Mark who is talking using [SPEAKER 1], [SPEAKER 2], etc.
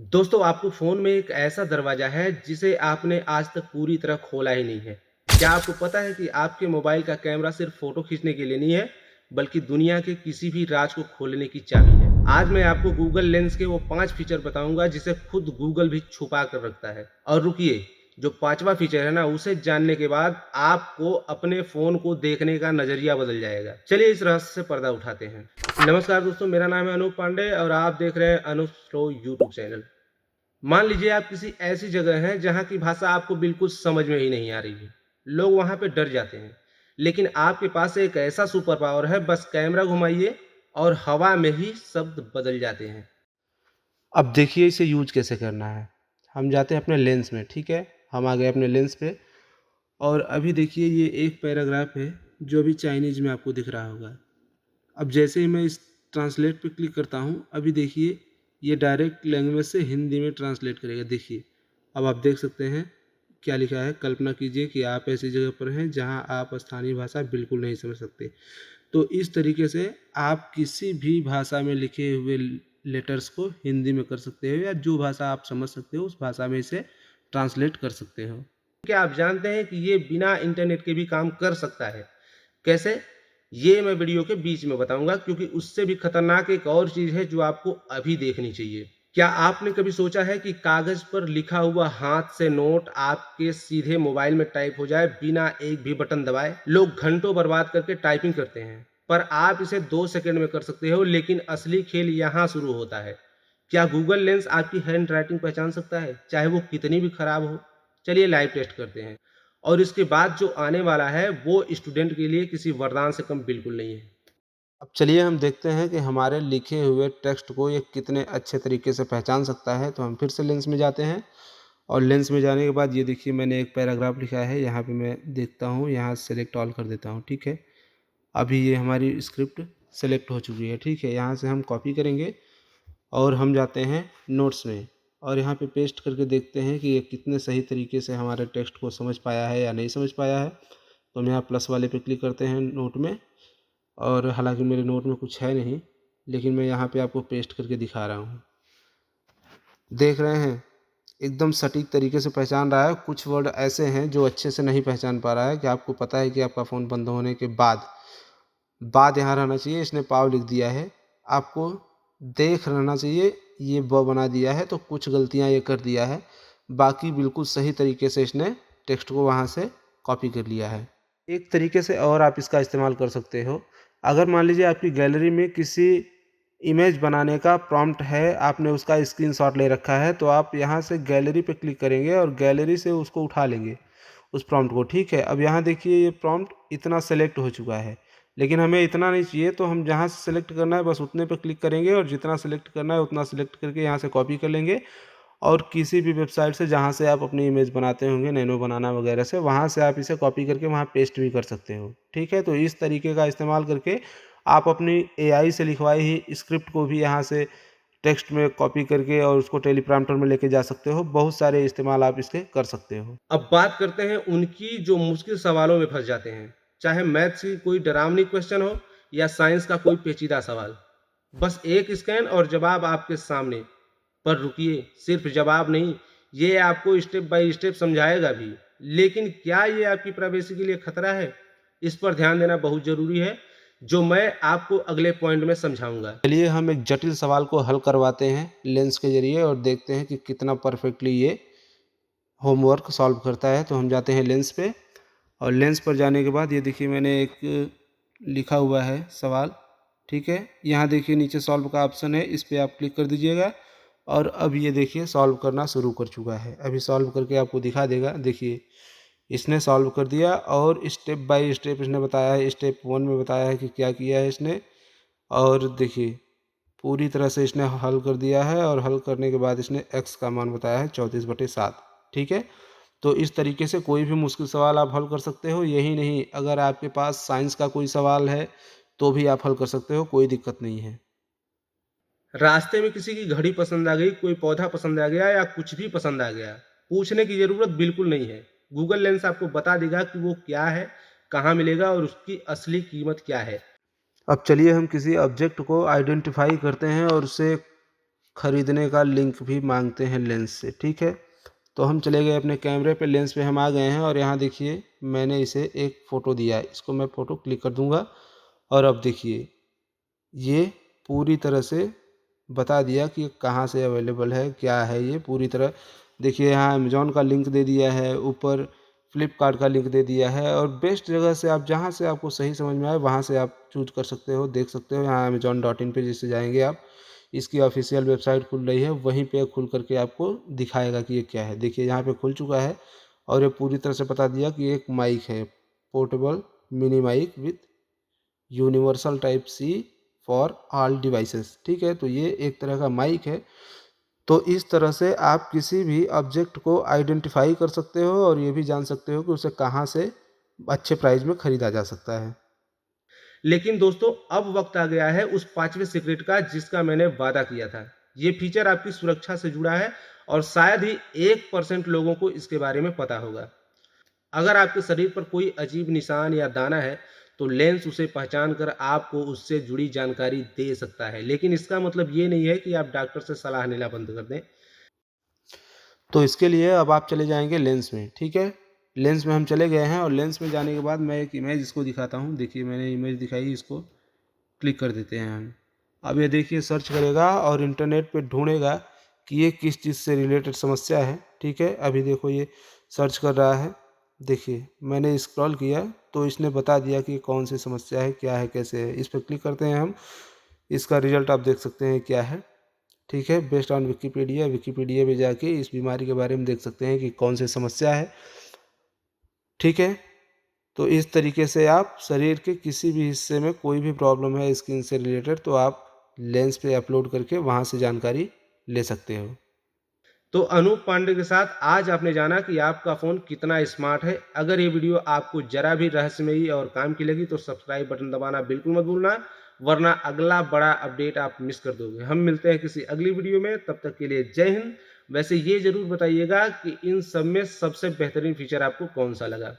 [SPEAKER 1] दोस्तों आपको फ़ोन में एक ऐसा दरवाज़ा है जिसे आपने आज तक पूरी तरह खोला ही नहीं है। क्या आपको पता है कि आपके मोबाइल का कैमरा सिर्फ़ फ़ोटो खींचने के लिए नहीं है, बल्कि दुनिया के किसी भी राज़ को खोलने की चाबी है। आज मैं आपको गूगल लेंस के वो 5 फ़ीचर बताऊँगा जिसे खुद गूगल भी छुपा कर रखता है। और रुकिए, जो 5वाँ फ़ीचर है ना उसे जानने के बाद आपको अपने फ़ोन को देखने का नज़रिया बदल जाएगा। चलिए इस रहस्य से पर्दा उठाते हैं। नमस्कार दोस्तों, मेरा नाम है अनूप पांडे और आप देख रहे हैं अनूप स्लो यूट्यूब चैनल। मान लीजिए आप किसी ऐसी जगह हैं जहाँ की भाषा आपको बिल्कुल समझ में ही नहीं आ रही है। लोग वहाँ पे डर जाते हैं। लेकिन आपके पास एक ऐसा सुपर पावर है, बस कैमरा घुमाइए और हवा में ही शब्द बदल जाते हैं। अब देखिए इसे यूज कैसे करना है। हम जाते हैं अपने लेंस में, ठीक है? हम आ गए अपने लेंस पे और अभी देखिए ये एक पैराग्राफ है जो अभी चाइनीज़ में आपको दिख रहा होगा। अब जैसे ही मैं इस ट्रांसलेट पे क्लिक करता हूँ, अभी देखिए ये डायरेक्ट लैंग्वेज से हिंदी में ट्रांसलेट करेगा। देखिए, अब आप देख सकते हैं क्या लिखा है। कल्पना कीजिए कि आप ऐसी जगह पर हैं जहाँ आप स्थानीय भाषा बिल्कुल नहीं समझ सकते। तो इस तरीके से आप किसी भी भाषा में लिखे हुए लेटर्स को हिंदी में कर सकते हो या जो भाषा आप समझ सकते हो उस भाषा में इसे ट्रांसलेट कर सकते हो। क्या आप जानते हैं कि ये बिना इंटरनेट के भी काम कर सकता है? कैसे? ये मैं वीडियो के बीच में बताऊँगा, क्योंकि उससे भी खतरनाक एक और चीज़ है जो आपको अभी देखनी चाहिए। क्या आपने कभी सोचा है कि कागज़ पर लिखा हुआ हाथ से नोट आपके सीधे मोबाइल में टाइप हो जाए बिना एक भी बटन दबाए? लोग घंटों बर्बाद करके टाइपिंग करते हैं, पर आप इसे 2 सेकंड में कर सकते हो, लेकिन असली खेल यहाँ शुरू होता है। क्या गूगल लेंस आपकी हैंडराइटिंग पहचान सकता है, चाहे वो कितनी भी खराब हो? चलिए लाइव टेस्ट करते हैं। और इसके बाद जो आने वाला है वो स्टूडेंट के लिए किसी वरदान से कम बिल्कुल नहीं है। अब चलिए हम देखते हैं कि हमारे लिखे हुए टेक्स्ट को ये कितने अच्छे तरीके से पहचान सकता है। तो हम फिर से लेंस में जाते हैं और लेंस में जाने के बाद ये देखिए मैंने एक पैराग्राफ लिखा है, यहाँ पे मैं देखता हूँ, यहाँ सेलेक्ट ऑल कर देता हूँ, ठीक है। अभी ये हमारी स्क्रिप्ट सेलेक्ट हो चुकी है, ठीक है। यहाँ से हम कॉपी करेंगे और हम जाते हैं नोट्स में और यहाँ पे पेस्ट करके देखते हैं कि ये कितने सही तरीके से हमारे टेक्स्ट को समझ पाया है या नहीं समझ पाया है। तो हम यहाँ प्लस वाले पे क्लिक करते हैं नोट में, और हालांकि मेरे नोट में कुछ है नहीं, लेकिन मैं यहाँ पे आपको पेस्ट करके दिखा रहा हूँ। देख रहे हैं एकदम सटीक तरीके से पहचान रहा है। कुछ वर्ड ऐसे हैं जो अच्छे से नहीं पहचान पा रहा है कि आपको पता है कि आपका फ़ोन बंद होने के बाद बाद यहाँ रहना चाहिए, इसने पाव लिख दिया है। आपको देख रहना चाहिए, ये ब बना दिया है, तो कुछ गलतियाँ ये कर दिया है। बाकी बिल्कुल सही तरीके से इसने टेक्स्ट को वहाँ से कॉपी कर लिया है। एक तरीके से और आप इसका इस्तेमाल कर सकते हो। अगर मान लीजिए आपकी गैलरी में किसी इमेज बनाने का प्रॉम्प्ट है, आपने उसका स्क्रीनशॉट ले रखा है, तो आप यहाँ से गैलरी पे क्लिक करेंगे और गैलरी से उसको उठा लेंगे, उस प्रॉम्प्ट को, ठीक है। अब यहाँ देखिए ये प्रॉम्प्ट इतना सेलेक्ट हो चुका है, लेकिन हमें इतना नहीं चाहिए, तो हम जहाँ से सेलेक्ट करना है बस उतने पे क्लिक करेंगे और जितना सेलेक्ट करना है उतना सेलेक्ट करके यहाँ से कॉपी कर लेंगे और किसी भी वेबसाइट से जहाँ से आप अपनी इमेज बनाते होंगे, नैनो बनाना वगैरह से, वहाँ से आप इसे कॉपी करके वहाँ पेस्ट भी कर सकते हो, ठीक है। तो इस तरीके का इस्तेमाल करके आप अपनी एआई से लिखवाई ही स्क्रिप्ट को भी यहाँ से टेक्स्ट में कॉपी करके और उसको टेलीप्रॉम्प्टर में लेके जा सकते हो। बहुत सारे इस्तेमाल आप इसके कर सकते हो। अब बात करते हैं उनकी जो मुश्किल सवालों में फंस जाते हैं, चाहे मैथ्स की कोई डरावनी क्वेश्चन हो या साइंस का कोई पेचीदा सवाल। बस एक स्कैन और जवाब आपके सामने। पर रुकिए, सिर्फ जवाब नहीं, ये आपको स्टेप बाय स्टेप समझाएगा भी। लेकिन क्या ये आपकी प्राइवेसी के लिए खतरा है? इस पर ध्यान देना बहुत ज़रूरी है, जो मैं आपको अगले पॉइंट में समझाऊँगा। चलिए हम एक जटिल सवाल को हल करवाते हैं लेंस के ज़रिए और देखते हैं कि कितना परफेक्टली ये होमवर्क सॉल्व करता है। तो हम जाते हैं लेंस पे और लेंस पर जाने के बाद ये देखिए मैंने एक लिखा हुआ है सवाल, ठीक है। यहाँ देखिए नीचे सॉल्व का ऑप्शन है, इस पर आप क्लिक कर दीजिएगा और अब ये देखिए सॉल्व करना शुरू कर चुका है। अभी सॉल्व करके आपको दिखा देगा। देखिए इसने सॉल्व कर दिया और स्टेप बाय स्टेप इसने बताया है। स्टेप 1 में बताया है कि क्या किया है इसने, और देखिए पूरी तरह से इसने हल कर दिया है और हल करने के बाद इसने x का मान बताया है 34/7, ठीक है। तो इस तरीके से कोई भी मुश्किल सवाल आप हल कर सकते हो। यही नहीं, अगर आपके पास साइंस का कोई सवाल है तो भी आप हल कर सकते हो, कोई दिक्कत नहीं है। रास्ते में किसी की घड़ी पसंद आ गई, कोई पौधा पसंद आ गया या कुछ भी पसंद आ गया, पूछने की ज़रूरत बिल्कुल नहीं है। गूगल लेंस आपको बता देगा कि वो क्या है, कहाँ मिलेगा और उसकी असली कीमत क्या है। अब चलिए हम किसी ऑब्जेक्ट को आइडेंटिफाई करते हैं और उसे ख़रीदने का लिंक भी मांगते हैं लेंस से। ठीक है, तो हम चले गए अपने कैमरे पे, लेंस पे हम आ गए हैं और यहाँ देखिए मैंने इसे एक फ़ोटो दिया है, इसको मैं फ़ोटो क्लिक कर दूँगा और अब देखिए ये पूरी तरह से बता दिया कि कहाँ से अवेलेबल है, क्या है ये पूरी तरह। देखिए यहाँ अमेज़न का लिंक दे दिया है, ऊपर फ्लिपकार्ट का लिंक दे दिया है और बेस्ट जगह से आप जहाँ से आपको सही समझ में आए वहाँ से आप चूज़ कर सकते हो, देख सकते हो। यहाँ amazon.in पे जैसे जाएंगे आप, इसकी ऑफिशियल वेबसाइट खुल रही है, वहीं पे खुल करके आपको दिखाएगा कि ये क्या है। देखिए यहाँ पे खुल चुका है और ये पूरी तरह से बता दिया कि एक माइक है, portable mini mic with universal type C for all devices. ठीक है, तो ये एक तरह का माइक है। तो इस तरह से आप किसी भी ऑब्जेक्ट को आइडेंटिफाई कर सकते हो और ये भी जान सकते हो कि उसे कहाँ से अच्छे प्राइस में खरीदा जा सकता है। लेकिन दोस्तों अब वक्त आ गया है उस पांचवें सीक्रेट का जिसका मैंने वादा किया था। ये फीचर आपकी सुरक्षा से जुड़ा है और शायद ही 1% लोगों को इसके बारे में पता होगा। अगर आपके शरीर पर कोई अजीब निशान या दाना है तो लेंस उसे पहचान कर आपको उससे जुड़ी जानकारी दे सकता है, लेकिन इसका मतलब ये नहीं है कि आप डॉक्टर से सलाह लेना बंद कर दें। तो इसके लिए अब आप चले जाएंगे लेंस में। ठीक है, लेंस में हम चले गए हैं और लेंस में जाने के बाद मैं एक इमेज इसको दिखाता हूँ। देखिए मैंने इमेज दिखाई, इसको क्लिक कर देते हैं हम। अब ये देखिए सर्च करेगा और इंटरनेट पे ढूंढेगा कि ये किस चीज़ से रिलेटेड समस्या है। ठीक है, अभी देखो ये सर्च कर रहा है। देखिए मैंने स्क्रॉल किया तो इसने बता दिया कि कौन सी समस्या है, क्या है, कैसे है। इस पर क्लिक करते हैं हम, इसका रिजल्ट आप देख सकते हैं क्या है। ठीक है, बेस्ड ऑन विकीपीडिया, विकीपीडिया पे जाके इस बीमारी के बारे में देख सकते हैं कि कौन सी समस्या है। ठीक है, तो इस तरीके से आप शरीर के किसी भी हिस्से में कोई भी प्रॉब्लम है स्किन से रिलेटेड तो आप लेंस पे अपलोड करके वहाँ से जानकारी ले सकते हो। तो अनूप पांडे के साथ आज आपने जाना कि आपका फ़ोन कितना स्मार्ट है। अगर ये वीडियो आपको ज़रा भी रहस्यमयी और काम की लगी तो सब्सक्राइब बटन दबाना बिल्कुल मत भूलना, वरना अगला बड़ा अपडेट आप मिस कर दोगे। हम मिलते हैं किसी अगली वीडियो में, तब तक के लिए जय हिंद। वैसे ये ज़रूर बताइएगा कि इन सब में सबसे बेहतरीन फीचर आपको कौन सा लगा।